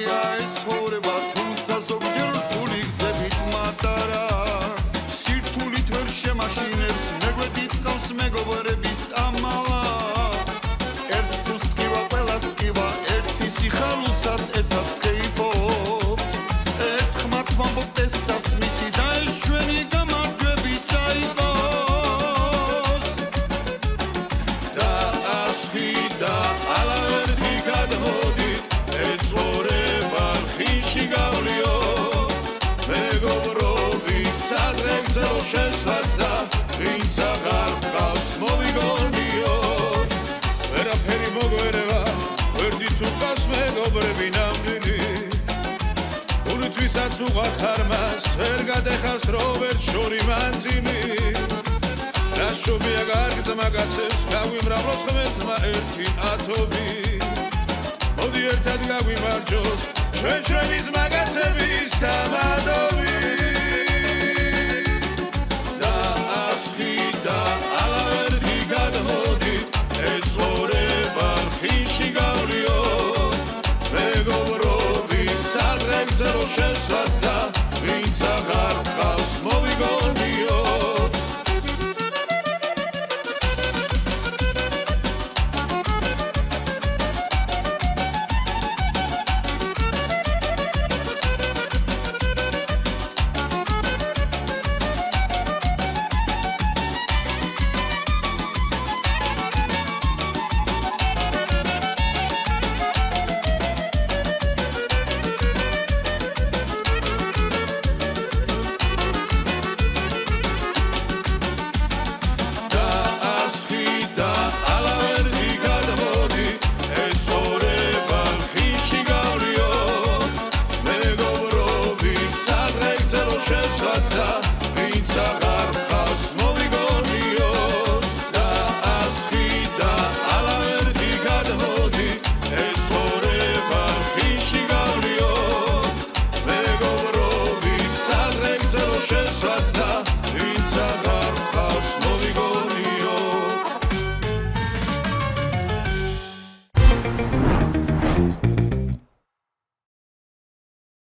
მარტივია ეს ცხოვრება, თუმცა ზოგჯერ რთული გზებით მატარა. სირთულით ვერ შემაშინებს, მეგვედით ყავს მეგობრების ამალა. ერთს თუ სკივა, ყველას სკივა, ერთი სიხარულსაც ერთად გეიპოვს. ერთხმათ ვამბობთ ეს სასმისი და ეს ჩვენი გამარჯვების საიტოს. და ალავერდი გადმოდი, ეს ცხოვრება ხიში გავლიო. მეგობრობის ადრე გრძელო შეცვლაც და ვინც აღარ გყავს მოვიგონიო. ვერაფერი მოგვერევა, ვერდი თუ გყავს მეგობრები ნამდვილი. გულით ვისაც უყვართ ხარმას, ვერ გადეხავს რობერტ შორი მანძილი. ნაშობია გარგზა მაგაცებს, გაგვიმრავლოს ღმერთმა ერთი ათობი. მოდი ერთად გაგვიმარჯოს, ჩვენის მაგაცების დამადობი. და ასხი და ალავერდი გადმოდი, ეს ცხოვრება ხიში გავლიო. მეგობრობის ადრე გრძელო შეცვლაც და ვინც აღარ გყავს მოვიგონიო. She's